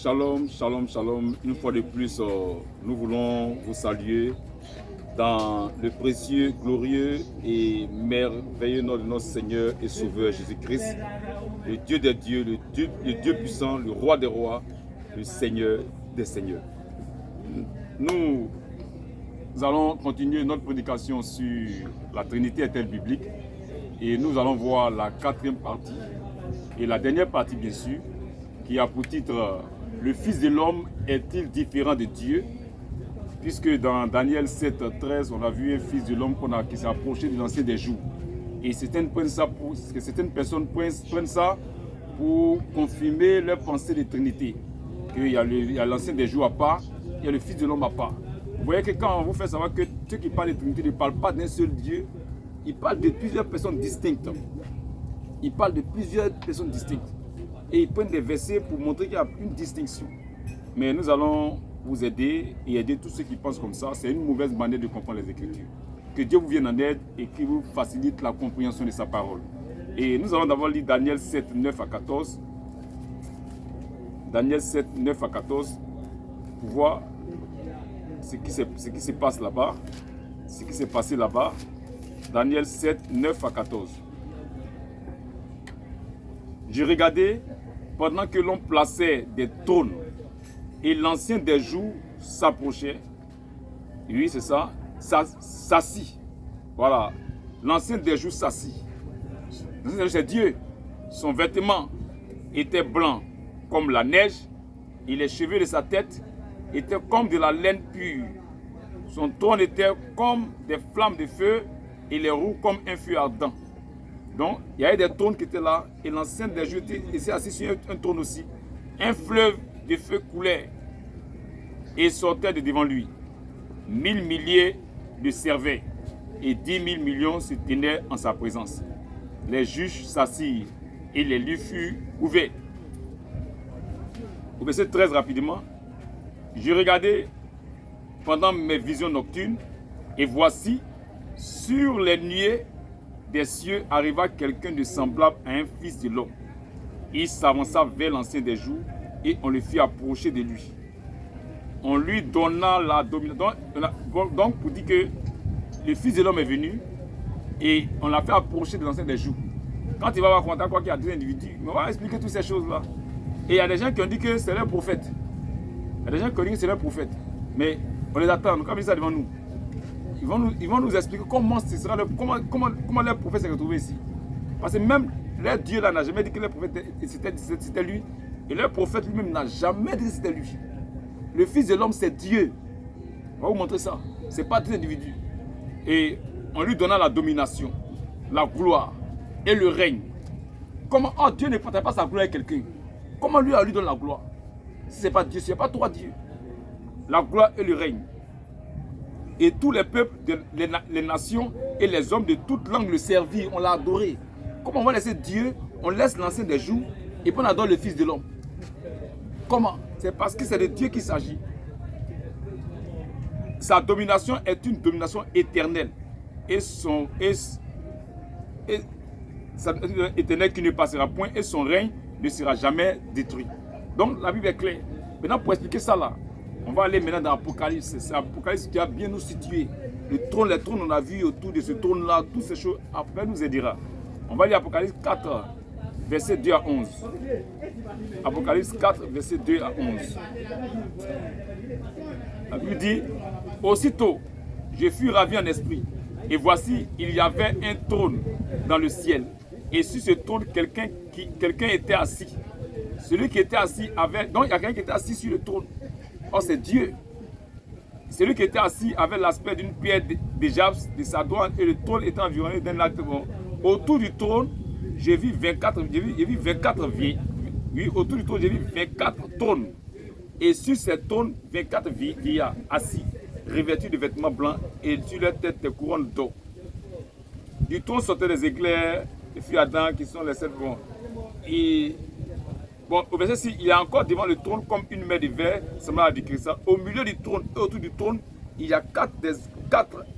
Shalom, shalom, shalom. Une fois de plus, nous voulons vous saluer dans le précieux, glorieux et merveilleux nom de notre Seigneur et Sauveur Jésus-Christ, le Dieu des dieux, le Dieu puissant, le roi des rois, le Seigneur des seigneurs. Nous allons continuer notre prédication sur la Trinité est-elle biblique et nous allons voir la quatrième partie et la dernière partie bien sûr qui a pour titre « Le Fils de l'homme est-il différent de Dieu ?» Puisque dans Daniel 7, 13, on a vu un Fils de l'homme qui s'est approché de l'ancien des jours. Et certaines personnes prennent ça pour confirmer leur pensée de Trinité. Qu'il y a l'ancien des jours à part, il y a le Fils de l'homme à part. Vous voyez que quand on vous fait savoir que ceux qui parlent de Trinité ne parlent pas d'un seul Dieu, ils parlent de plusieurs personnes distinctes. Ils parlent de plusieurs personnes distinctes. Et ils prennent des versets pour montrer qu'il y a une distinction. Mais nous allons vous aider et aider tous ceux qui pensent comme ça. C'est une mauvaise manière de comprendre les Écritures. Que Dieu vous vienne en aide et qu'il vous facilite la compréhension de sa parole. Et nous allons d'abord lire Daniel 7, 9 à 14. Daniel 7, 9 à 14 pour voir ce qui se passe là-bas, ce qui s'est passé là-bas. Daniel 7, 9 à 14. Je regardais pendant que l'on plaçait des trônes et l'ancien des jours s'approchait. Oui, c'est ça. S'assit. Voilà. L'ancien des jours s'assit. L'ancien des jours, c'est Dieu. Son vêtement était blanc comme la neige et les cheveux de sa tête étaient comme de la laine pure. Son trône était comme des flammes de feu et les roues comme un feu ardent. Donc, il y avait des trônes qui étaient là et l'ancien des jours était assis sur un trône aussi. Un fleuve de feu coulait et sortait de devant lui. 1000 milliers de servaient et 10 000 millions se tenaient en sa présence. Les juges s'assirent et les livres furent ouverts. Au verset 13 rapidement. Je regardais pendant mes visions nocturnes et voici sur les nuées des cieux arriva quelqu'un de semblable à un fils de l'homme. Il s'avança vers l'ancien des jours et on le fit approcher de lui. On lui donna la domination. Donc, pour dire que le Fils de l'homme est venu et on l'a fait approcher de l'ancien des jours. Quand il va avoir contact, quoi qu'il y a deux individus, on va expliquer toutes ces choses-là. Et il y a des gens qui ont dit que c'est leur prophète. Il y a des gens qui ont dit que c'est leur prophète. Mais on les attend, comme ils sont devant nous. Ils vont nous expliquer comment ce sera comment leur prophète s'est retrouvé ici. Parce que même leur Dieu là n'a jamais dit que leur prophète c'était lui. Et leur prophète lui-même n'a jamais dit que c'était lui. Le Fils de l'homme, c'est Dieu. On va vous montrer ça. Ce n'est pas des individus. Et on lui donna la domination, la gloire et le règne. Comment Dieu ne partage pas sa gloire à quelqu'un? Comment lui donne la gloire? Si ce n'est pas Dieu, si ce n'est pas toi Dieu. La gloire et le règne. Et tous les peuples, les nations et les hommes de toute langue le servirent, on l'a adoré. Comment on va laisser Dieu, on laisse l'ancien des jours et puis on adore le Fils de l'homme? Comment? C'est parce que c'est de Dieu qu'il s'agit. Sa domination est une domination éternelle. Et éternelle qui ne passera point et son règne ne sera jamais détruit. Donc la Bible est claire. Maintenant pour expliquer ça là, on va aller maintenant dans l'Apocalypse. C'est l'Apocalypse qui a bien nous situé. Les trônes, on a vu autour de ce trône là, toutes ces choses, après nous aidera. On va lire Apocalypse 4, verset 2 à 11. Apocalypse 4, verset 2 à 11. La Bible dit, aussitôt, je fus ravi en esprit. Et voici, il y avait un trône dans le ciel. Et sur ce trône, quelqu'un était assis. Celui qui était assis avait... Donc, il y a quelqu'un qui était assis sur le trône. Oh, c'est Dieu. Celui qui était assis avait l'aspect d'une pierre de jaspe, de sardoine, et le trône était environné d'un lac. Autour du trône, j'ai vu 24 vieillards. Oui, autour du trône, j'ai vu 24 trônes. Et sur ces trônes, 24 vieillards assis, revêtus de vêtements blancs, et sur leur tête des couronnes d'or. Du trône sortaient des éclairs, des feux ardents qui sont les sept bons. Et bon, au verset 6, il y a encore devant le trône comme une mer de verre, ça m'a décrit ça. Au milieu du trône et autour du trône, il y a quatre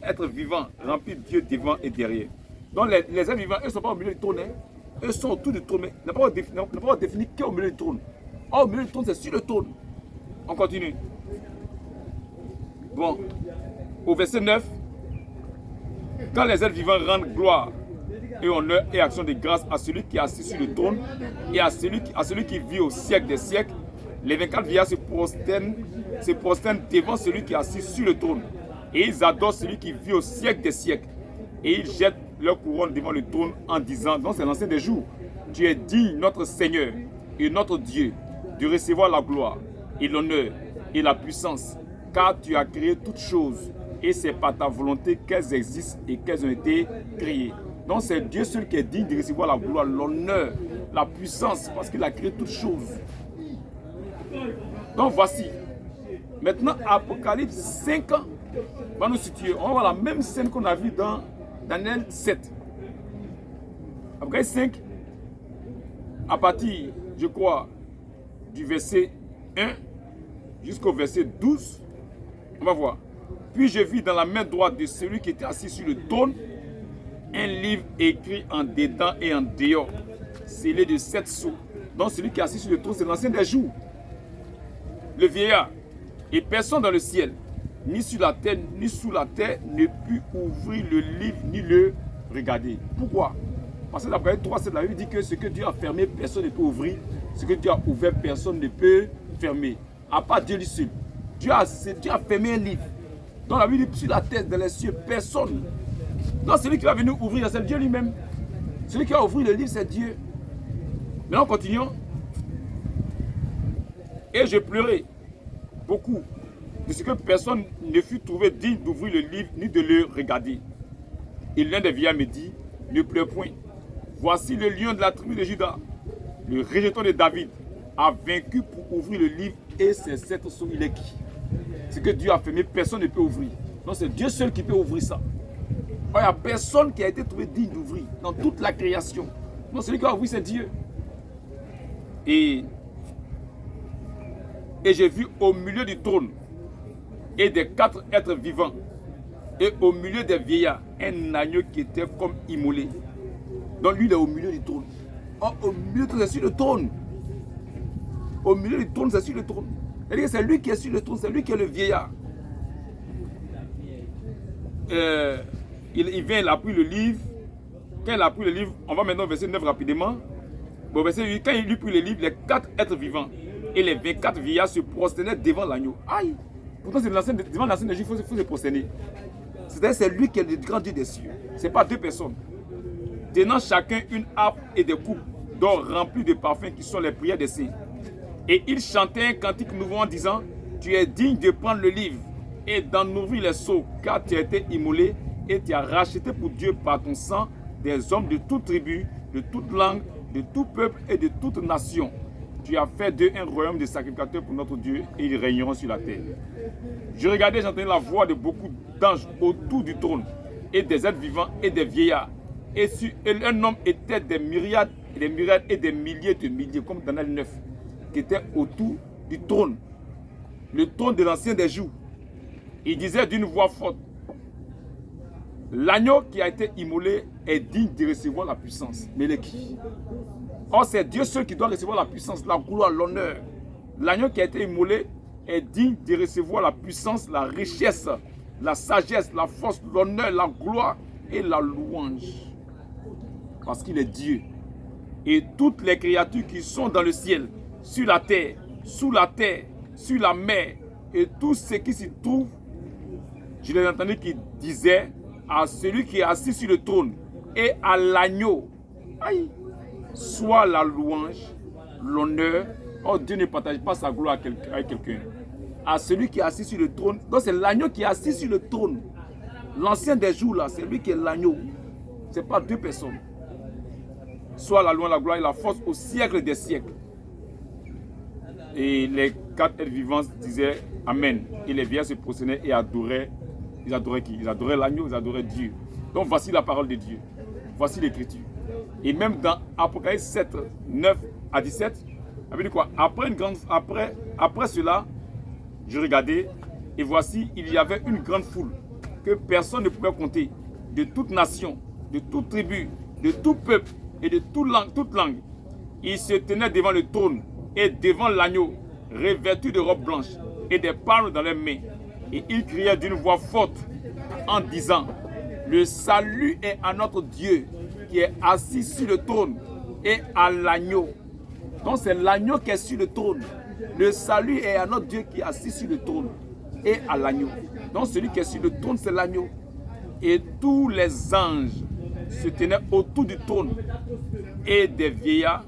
êtres vivants remplis de Dieu devant et derrière. Donc les êtres vivants, eux ne sont pas au milieu du trône, hein. Eux sont autour du trône, mais n'a pas défini qui est au milieu du trône. Oh, mais le trône, c'est sur le trône. On continue. Bon, au verset 9, quand les êtres vivants rendent gloire et honneur et action de grâce à celui qui est assis sur le trône et à celui qui vit au siècle des siècles, les 24 vieillards se prosternent devant celui qui est assis sur le trône. Et ils adorent celui qui vit au siècle des siècles. Et ils jettent leur couronne devant le trône en disant, donc c'est l'ancien des jours, tu es digne, notre Seigneur et notre Dieu, de recevoir la gloire et l'honneur et la puissance, car tu as créé toutes choses, et c'est par ta volonté qu'elles existent et qu'elles ont été créées. Donc c'est Dieu seul qui est digne de recevoir la gloire, l'honneur, la puissance, parce qu'il a créé toutes choses. Donc voici, maintenant Apocalypse 5 va nous situer. On va voir la même scène qu'on a vue dans Daniel 7. Apocalypse 5, à partir, je crois, du verset 1 jusqu'au verset 12, on va voir. Puis je vis dans la main droite de celui qui était assis sur le trône un livre écrit en dedans et en dehors, scellé de 7 sceaux. Donc celui qui est assis sur le trône, c'est l'ancien des jours, le vieillard. Et personne dans le ciel, ni sur la terre, ni sous la terre, ne put ouvrir le livre, ni le regarder. Pourquoi? Parce que l'Apocalypse 3, c'est la Bible dit que ce que Dieu a fermé, personne ne peut ouvrir. Ce que Dieu a ouvert, personne ne peut fermer. À part Dieu lui seul. Dieu a fermé un livre. Dans la Bible dit, sur la terre, dans les cieux, personne. Donc celui qui va venir ouvrir, c'est Dieu lui-même. Celui qui va ouvrir le livre, c'est Dieu. Maintenant, continuons. Et je pleurais beaucoup de ce que personne ne fut trouvé digne d'ouvrir le livre ni de le regarder. Et l'un des vieillards me dit, ne pleure point. Voici le lion de la tribu de Juda, le rejeton de David, a vaincu pour ouvrir le livre et ses 7 sceaux. Il est qui? Ce que Dieu a fermé, personne ne peut ouvrir. Donc c'est Dieu seul qui peut ouvrir ça. Il n'y a personne qui a été trouvé digne d'ouvrir dans toute la création. Donc celui qui a ouvert, c'est Dieu. Et j'ai vu au milieu du trône et des 4 êtres vivants et au milieu des vieillards un agneau qui était comme immolé. Donc lui il est au milieu du trône. Oh, au milieu du trône, c'est sur le trône. Au milieu du trône, c'est sur le trône. C'est lui qui est sur le trône, c'est lui qui est le vieillard. Il vient, il a pris le livre. Quand il a pris le livre, on va maintenant au verset 9 rapidement. Bon, verset 8, quand il lui prit le livre, les 4 êtres vivants et les 24 vieillards se prosternaient devant l'agneau. Aïe! Pourtant, c'est devant l'ancien des Juifs, il faut se prosterner. C'est-à-dire c'est lui qui est le grand Dieu des cieux. Ce n'est pas 2 personnes. Tenant chacun une harpe et des coupes d'or remplies de parfums qui sont les prières des saints. Et ils chantaient un cantique nouveau en disant, tu es digne de prendre le livre et d'en ouvrir les sceaux, car tu as été immolé et tu as racheté pour Dieu par ton sang des hommes de toute tribu, de toute langue, de tout peuple et de toute nation. Tu as fait d'eux un royaume de sacrificateurs pour notre Dieu et ils régneront sur la terre. Je regardais, j'entendais la voix de beaucoup d'anges autour du trône et des êtres vivants et des vieillards. Et un homme était des myriades et des myriades et des milliers de milliers, comme Daniel 9, qui était autour du trône, le trône de l'ancien des jours. Il disait d'une voix forte, l'agneau qui a été immolé est digne de recevoir la puissance. Mais il est qui? Or, c'est Dieu seul qui doit recevoir la puissance, la gloire, l'honneur. L'agneau qui a été immolé est digne de recevoir la puissance, la richesse, la sagesse, la force, l'honneur, la gloire et la louange. Parce qu'il est Dieu. Et toutes les créatures qui sont dans le ciel, sur la terre, sous la terre, sur la mer, et tout ce qui s'y trouve, je l'ai entendu qui disait à celui qui est assis sur le trône et à l'agneau, soit la louange, l'honneur. Oh, Dieu ne partage pas sa gloire avec quelqu'un. À celui qui est assis sur le trône. Donc c'est l'agneau qui est assis sur le trône. L'ancien des jours là, c'est lui qui est l'agneau. Ce n'est pas 2 personnes. Soit la louange, la gloire et la force au siècle des siècles. Et les 4 êtres vivants disaient Amen. Et les vieillards se prosternaient et adoraient. Ils adoraient qui? Ils adoraient l'agneau, ils adoraient Dieu. Donc voici la parole de Dieu. Voici l'écriture. Et même dans Apocalypse 7, 9 à 17, ça veut dire quoi? Après cela, je regardais et voici, il y avait une grande foule que personne ne pouvait compter, de toute nation, de toute tribu, de tout peuple et de toute langue. Ils se tenaient devant le trône et devant l'agneau, revêtus de robes blanches et des palmes dans leurs mains. Et ils criaient d'une voix forte en disant, le salut est à notre Dieu qui est assis sur le trône et à l'agneau. Donc c'est l'agneau qui est sur le trône. Le salut est à notre Dieu qui est assis sur le trône et à l'agneau. Donc celui qui est sur le trône, c'est l'agneau. Et tous les anges se tenaient autour du trône et des vieillards.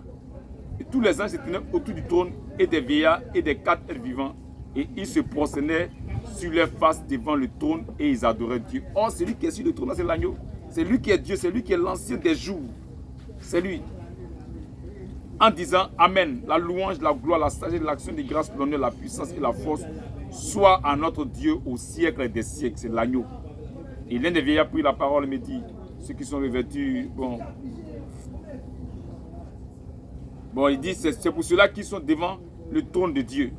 Et tous les anges se tenaient autour du trône et des vieillards et des quatre êtres vivants. Et ils se prosternaient sur leur face devant le trône et ils adoraient Dieu. Or, celui qui est sur le trône, c'est l'agneau. C'est lui qui est Dieu, c'est lui qui est l'ancien des jours. C'est lui. En disant Amen, la louange, la gloire, la sagesse, l'action des grâces, l'honneur, la puissance et la force soit à notre Dieu au siècle des siècles. C'est l'agneau. Et l'un des vieillards prit la parole et me dit, ceux qui sont revêtus, bon, il dit, c'est pour ceux-là qui sont devant le trône de Dieu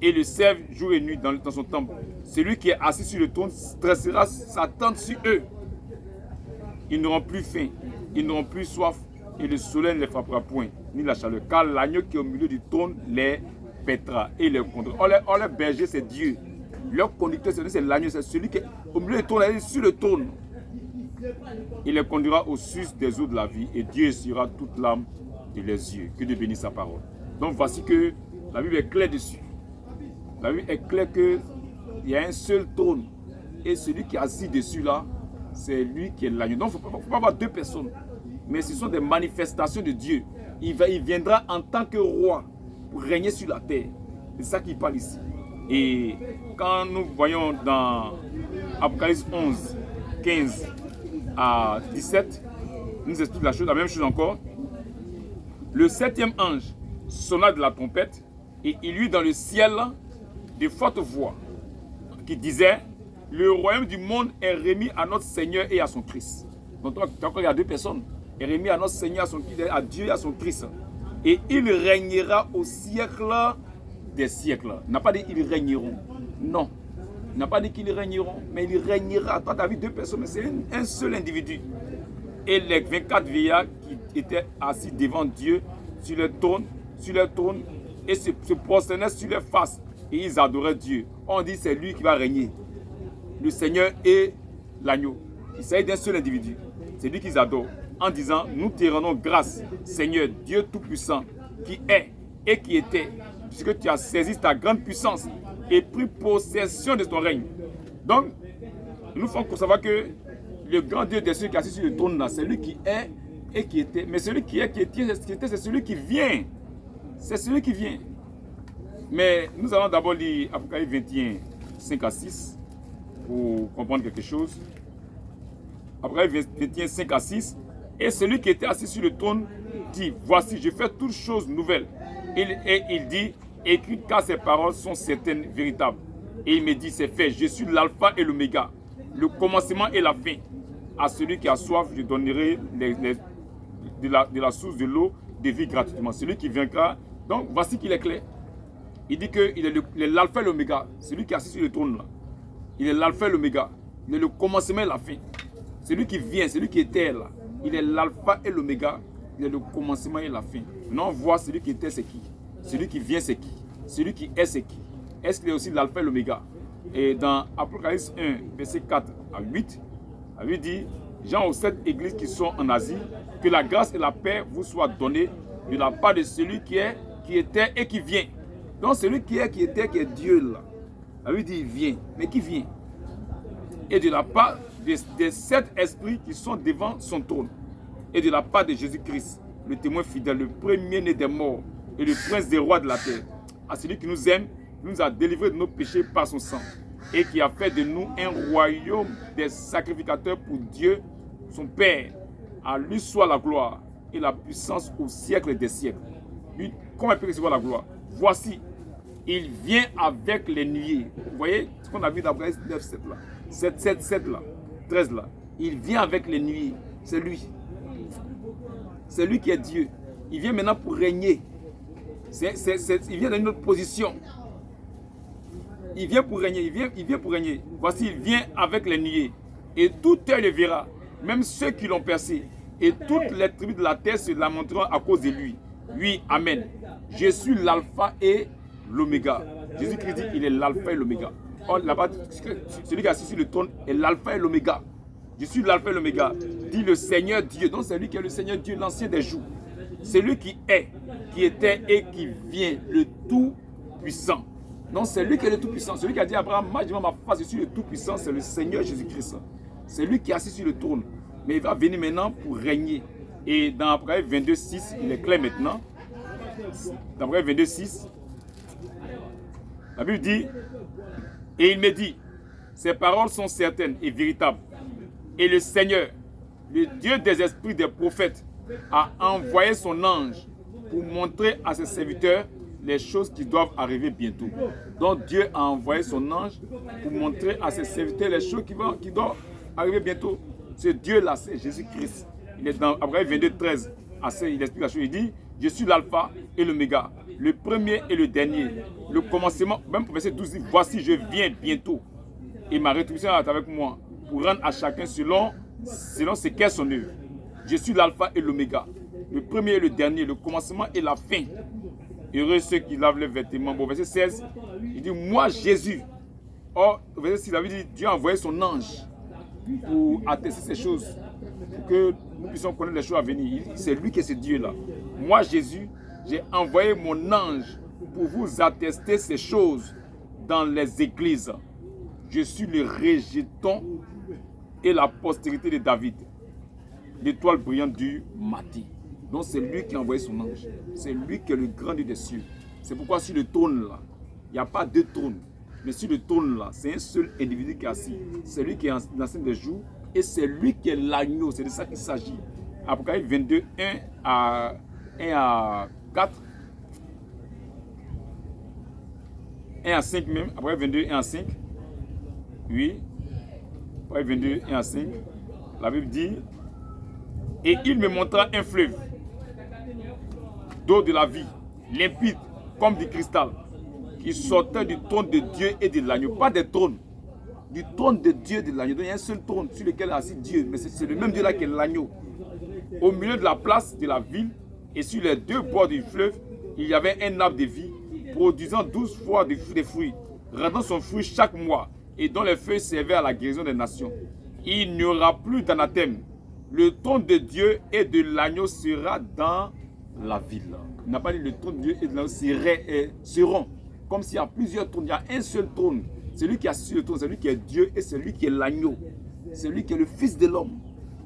et le servent jour et nuit dans son temple. Celui qui est assis sur le trône dressera sa tente sur eux. Ils n'auront plus faim, ils n'auront plus soif, et le soleil ne les frappera point, ni la chaleur, car l'agneau qui est au milieu du trône les paîtra et les conduira. Or, le berger, c'est Dieu. Leur conducteur, c'est l'agneau, c'est celui qui est au milieu du trône, il est sur le trône. Il les conduira au sus des eaux de la vie, et Dieu essuiera toute l'âme de leurs yeux. Que Dieu bénisse sa parole. Donc voici que la Bible est claire dessus. La Bible est claire qu'il y a un seul trône, et celui qui est assis dessus là, c'est lui qui est l'agneau. Donc il ne faut pas avoir deux personnes, mais ce sont des manifestations de Dieu. Il viendra en tant que roi pour régner sur la terre. C'est ça qu'il parle ici. Et quand nous voyons dans Apocalypse 11, 15 à 17, nous explique la même chose encore. Le septième ange sonna de la trompette et il y eut dans le ciel de fortes voix qui disaient, le royaume du monde est remis à notre Seigneur et à son Christ. Donc encore il y a deux personnes. Est remis à notre Seigneur, à Dieu et à son Christ. Et il régnera au siècle des siècles. Il n'a pas dit ils régneront. Non. Il n'a pas dit qu'ils régneront, mais il régnera. Toi, tu as vu deux personnes, mais c'est un seul individu. Et les 24 vieillards qui étaient assis devant Dieu sur leur trône, et se prosternaient sur leur face. Et ils adoraient Dieu. On dit c'est lui qui va régner. Le Seigneur et l'agneau. Il s'agit d'un seul individu. C'est lui qu'ils adorent. En disant, nous te rendons grâce, Seigneur, Dieu Tout-Puissant, qui est et qui était, puisque tu as saisi ta grande puissance et pris possession de ton règne. Donc, nous faisons savoir que le grand Dieu des cieux qui est assis sur le trône là, c'est lui qui est et qui était. Mais celui qui est, qui était, c'est celui qui vient. C'est celui qui vient. Mais nous allons d'abord lire Apocalypse 21, 5 à 6, pour comprendre quelque chose. Apocalypse 21, 5 à 6. Et celui qui était assis sur le trône dit, voici, je fais toutes choses nouvelles. Et il dit, écris car ces paroles sont certaines, véritables. Et il me dit, c'est fait, je suis l'alpha et l'oméga, le commencement et la fin. À celui qui a soif, je donnerai de la source de l'eau de vie gratuitement. Celui qui vaincra, donc voici qu'il est clair. Il dit qu'il est l'alpha et l'oméga, celui qui est assis sur le trône là. Il est l'alpha et l'oméga, il est le commencement et la fin. Celui qui vient, celui qui était là. Il est l'alpha et l'oméga, il est le commencement et la fin. Maintenant on voit celui qui était c'est qui, celui qui vient c'est qui, celui qui est c'est qui. Est-ce qu'il est aussi l'alpha et l'oméga? Et dans Apocalypse 1, verset 4 à 8, la Bible dit, Jean aux 7 églises qui sont en Asie, que la grâce et la paix vous soient données de la part de celui qui est, qui était et qui vient. Donc celui qui est, qui était, qui est Dieu là. La Bible dit il vient, mais qui vient? Et de la part des 7 esprits qui sont devant son trône, et de la part de Jésus-Christ, le témoin fidèle, le premier-né des morts, et le prince des rois de la terre, à celui qui nous aime, qui nous a délivrés de nos péchés par son sang, et qui a fait de nous un royaume des sacrificateurs pour Dieu, son Père. À lui soit la gloire et la puissance au siècle des siècles. Lui, comment il peut recevoir la gloire? Voici, il vient avec les nuées. Vous voyez ce qu'on a vu dans Apocalypse 9, 7 là. 7 là. 13 là, il vient avec les nuées, c'est lui. C'est lui qui est Dieu. Il vient maintenant pour régner. Il vient dans une autre position. Il vient pour régner, il vient pour régner. Voici, il vient avec les nuées. Et tout œil le verra, même ceux qui l'ont percé. Et toutes les tribus de la terre se lamenteront à cause de lui. Oui, amen. Je suis l'alpha et l'oméga. Jésus-Christ dit, il est l'alpha et l'oméga. Oh, là-bas, celui qui est assis sur le trône est l'alpha et l'oméga. Je suis l'alpha et l'oméga. Dit le Seigneur Dieu. Donc c'est lui qui est le Seigneur Dieu, l'ancien des jours. C'est lui qui est, qui était et qui vient, le tout-puissant. Donc c'est lui qui est le tout-puissant. Celui qui a dit à Abraham, moi devant ma face, je suis le tout-puissant, c'est le Seigneur Jésus-Christ. C'est lui qui est assis sur le trône. Mais il va venir maintenant pour régner. Et dans Apocalypse 22, 6, il est clair maintenant. Dans Apocalypse 22, 6, la Bible dit, et il me dit, ces paroles sont certaines et véritables. Et le Seigneur, le Dieu des esprits des prophètes, a envoyé son ange pour montrer à ses serviteurs les choses qui doivent arriver bientôt. Donc Dieu a envoyé son ange pour montrer à ses serviteurs les choses qui doivent arriver bientôt. Ce Dieu-là, c'est Jésus-Christ. Il est dans Apocalypse 22, 13. Il explique la chose. Il dit, je suis l'alpha et l'oméga, le premier et le dernier, le commencement. Même verset 12 dit, voici, je viens bientôt. Et ma rétribution est avec moi pour rendre à chacun selon ce qu'est son œuvre. Je suis l'alpha et l'oméga, le premier et le dernier, le commencement et la fin. Heureux ceux qui lavent les vêtements. Bon, verset 16, il dit, moi Jésus. Or, verset 6, il dit, Dieu a envoyé son ange pour attester ces choses, pour que nous puissions connaître les choses à venir. C'est lui qui est ce Dieu-là. Moi Jésus, j'ai envoyé mon ange pour vous attester ces choses dans les églises. Je suis le rejeton et la postérité de David, l'étoile brillante du matin. Donc c'est lui qui a envoyé son ange. C'est lui qui est le grand Dieu des cieux. C'est pourquoi sur le trône là, il n'y a pas deux trônes. Mais sur le trône là, c'est un seul individu qui est assis. C'est lui qui est l'ancien des jours et c'est lui qui est l'agneau. C'est de ça qu'il s'agit. Apocalypse 22, 1 à 4. 1 à 5 même. Apocalypse 22, 1 à 5. Oui. Apocalypse 22, 1 à 5. La Bible dit, et il me montra un fleuve d'eau de la vie, limpide comme du cristal, qui sortait du trône de Dieu et de l'agneau. Pas des trônes, du trône de Dieu et de l'agneau. Donc il y a un seul trône sur lequel est assis Dieu, mais c'est le même Dieu là qui est l'agneau. Au milieu de la place de la ville et sur les deux bords du fleuve, il y avait un arbre de vie produisant 12 fois des fruits, rendant son fruit chaque mois et dont les feuilles servaient à la guérison des nations. Il n'y aura plus d'anathème. Le trône de Dieu et de l'agneau sera dans la ville. Il n'a pas dit le trône de Dieu et de l'agneau seront. Comme s'il y a plusieurs trônes, il y a un seul trône. Celui qui est assis sur le trône, c'est lui qui est Dieu et c'est lui qui est l'agneau. C'est lui qui est le Fils de l'homme.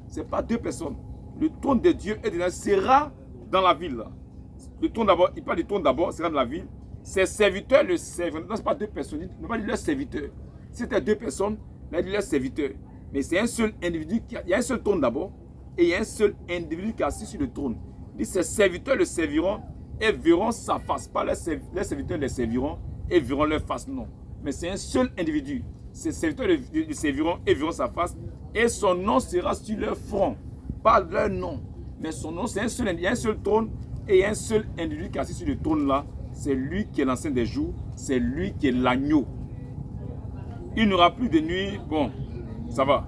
Ce n'est pas deux personnes. Le trône de Dieu et de l'agneau sera dans la ville. Le trône d'abord, il parle du trône d'abord, sera dans la ville. Ses serviteurs le servent. Non, ce n'est pas deux personnes. Il ne pas dire leurs serviteurs. Si c'était deux personnes, il a dit leurs serviteurs. Mais c'est un seul individu, il y a un seul trône d'abord, et il y a un seul individu qui est assis sur le trône. Il dit, ses serviteurs le serviront et verront sa face. Pas les serviteurs le serviront et verront leur face, non. Mais c'est un seul individu. Ses serviteurs le serviront et verront sa face, et son nom sera sur leur front. Pas leur nom, mais son nom, c'est un seul individu. Il y a un seul trône, et il y a un seul individu qui est assis sur le trône là. C'est lui qui est l'ancien des jours, c'est lui qui est l'agneau. Il n'y aura plus de nuit, bon. Ça va.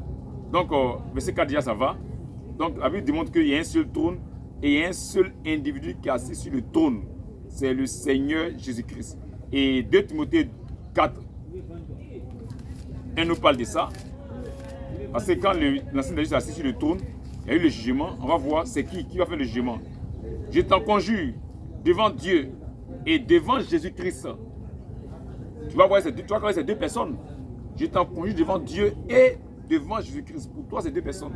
Donc, verset 4 déjà, ça va. Donc, la Bible démontre qu'il y a un seul trône et il y a un seul individu qui est assis sur le trône. C'est le Seigneur Jésus-Christ. Et 2 Timothée 4, elle nous parle de ça. Parce que quand l'ancien Jésus est assis sur le trône, il y a eu le jugement. On va voir c'est qui va faire le jugement. Je t'en conjure devant Dieu et devant Jésus-Christ. Tu vas voir ces deux personnes. Je t'en conjure devant Dieu et devant Jésus-Christ. Pour toi, c'est deux personnes.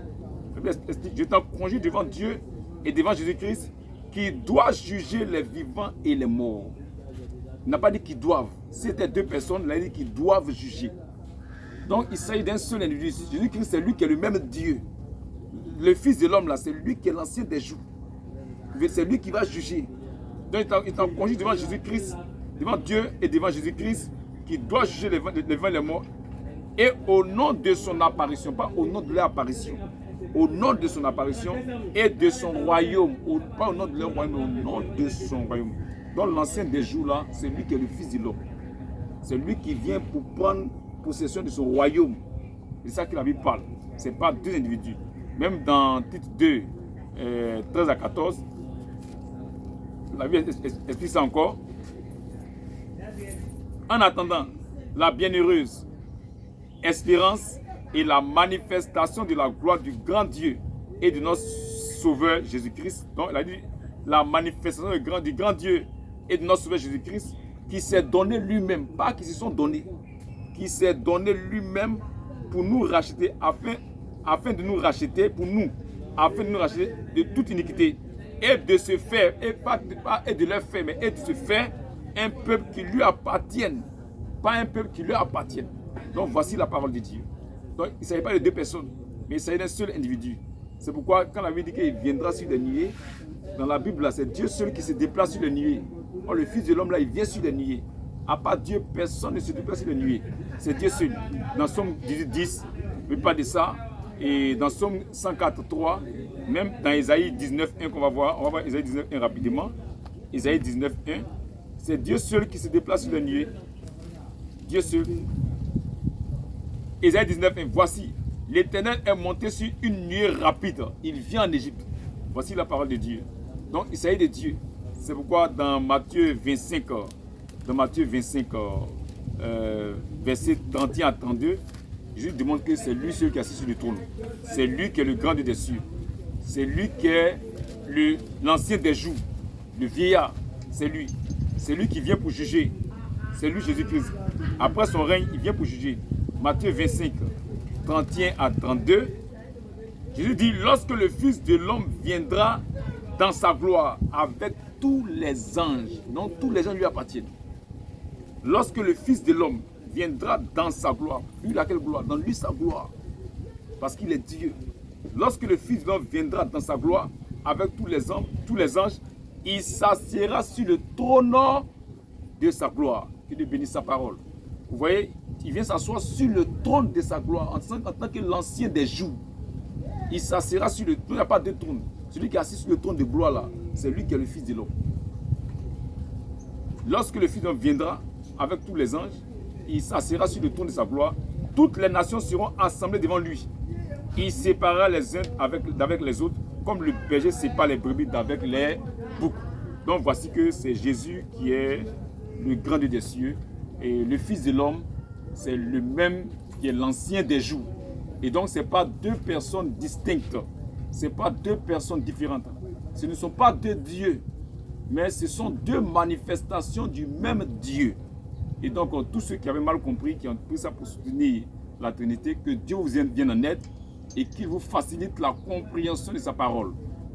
Je t'en conjure devant Dieu et devant Jésus-Christ qui doit juger les vivants et les morts. Il n'a pas dit qu'ils doivent. C'était deux personnes, il a dit qu'ils doivent juger. Donc, il s'agit d'un seul individu. Jésus-Christ, c'est lui qui est le même Dieu. Le Fils de l'homme, là, c'est lui qui est l'ancien des jours. C'est lui qui va juger. Donc, il t'en conjure devant Jésus-Christ, devant Dieu et devant Jésus-Christ qui doit juger les vivants et les morts. Et au nom de son apparition, pas au nom de leur apparition, au nom de son apparition et de son royaume, pas au nom de leur royaume, mais au nom de son royaume. Donc l'ancien des jours là, c'est lui qui est le Fils de l'homme. C'est lui qui vient pour prendre possession de son royaume. C'est ça que la Bible parle. Ce n'est pas deux individus. Même dans Tite 2, 13 à 14, la Bible explique ça encore. En attendant la bienheureuse espérance et la manifestation de la gloire du grand Dieu et de notre Sauveur Jésus-Christ. Donc, il a dit la manifestation du grand Dieu et de notre Sauveur Jésus-Christ qui s'est donné lui-même, pas qui se sont donnés, qui s'est donné lui-même pour nous racheter, afin de nous racheter, pour nous, afin de nous racheter de toute iniquité et de se faire, et pas de leur faire, mais et de se faire un peuple qui lui appartienne, pas un peuple qui lui appartienne. Donc voici la parole de Dieu. Donc il ne s'agit pas de deux personnes, mais il s'agit d'un seul individu. C'est pourquoi quand la Bible dit qu'il viendra sur les nuées, dans la Bible, c'est Dieu seul qui se déplace sur les nuées. Or, le Fils de l'homme, là, il vient sur les nuées. À part Dieu, personne ne se déplace sur les nuées. C'est Dieu seul. Dans Somme 18, 10, mais pas de ça. Et dans Somme 104, 3, même dans Isaïe 19, 1 qu'on va voir, on va voir Isaïe 19, 1 rapidement. Isaïe 19, 1, c'est Dieu seul qui se déplace sur les nuées. Dieu seul. Isaïe 19, 1, voici, l'Éternel est monté sur une nuée rapide. Il vient en Égypte. Voici la parole de Dieu. Donc, il s'agit de Dieu. C'est pourquoi dans Matthieu 25, verset 31 à 32, Jésus demande que c'est lui seul qui est assis sur le trône. C'est lui qui est le grand Dieu des cieux. C'est lui qui est l'ancien des jours, le vieillard. C'est lui. C'est lui qui vient pour juger. C'est lui Jésus-Christ. Après son règne, il vient pour juger. Matthieu 25, 31 à 32, Jésus dit, lorsque le Fils de l'homme viendra dans sa gloire avec tous les anges, non, tous les anges lui appartiennent. Lorsque le Fils de l'homme viendra dans sa gloire, lui laquelle gloire? Dans lui sa gloire, parce qu'il est Dieu. Lorsque le Fils de l'homme viendra dans sa gloire avec tous les anges, il s'assiera sur le trône de sa gloire. Que Dieu bénisse sa parole. Vous voyez, il vient s'asseoir sur le trône de sa gloire en tant que l'ancien des jours. Il s'assiera sur le trône, il n'y a pas de trône. Celui qui est assis sur le trône de gloire là, c'est lui qui est le Fils de l'homme. Lorsque le Fils de l'homme viendra avec tous les anges, il s'assiera sur le trône de sa gloire. Toutes les nations seront assemblées devant lui. Il séparera les uns avec les autres, comme le berger sépare les brebis d'avec les boucs. Donc voici que c'est Jésus qui est le grand Dieu des cieux. Et le Fils de l'homme, c'est le même qui est l'ancien des jours. Et donc ce n'est pas deux personnes distinctes. Ce n'est pas deux personnes différentes. Ce ne sont pas deux dieux, mais ce sont deux manifestations du même Dieu. Et donc tous ceux qui avaient mal compris, qui ont pris ça pour soutenir la Trinité, que Dieu vous vienne en aide et qu'il vous facilite la compréhension de sa parole.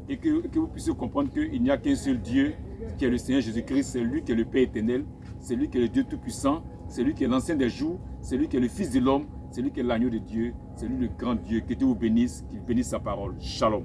Et que vous puissiez comprendre qu'il n'y a qu'un seul Dieu, qui est le Seigneur Jésus-Christ. C'est lui qui est le Père éternel, c'est lui qui est le Dieu Tout-Puissant, c'est lui qui est l'ancien des jours, c'est lui qui est le Fils de l'homme, c'est lui qui est l'agneau de Dieu, c'est lui le grand Dieu. Que Dieu vous bénisse, qu'il bénisse sa parole. Shalom.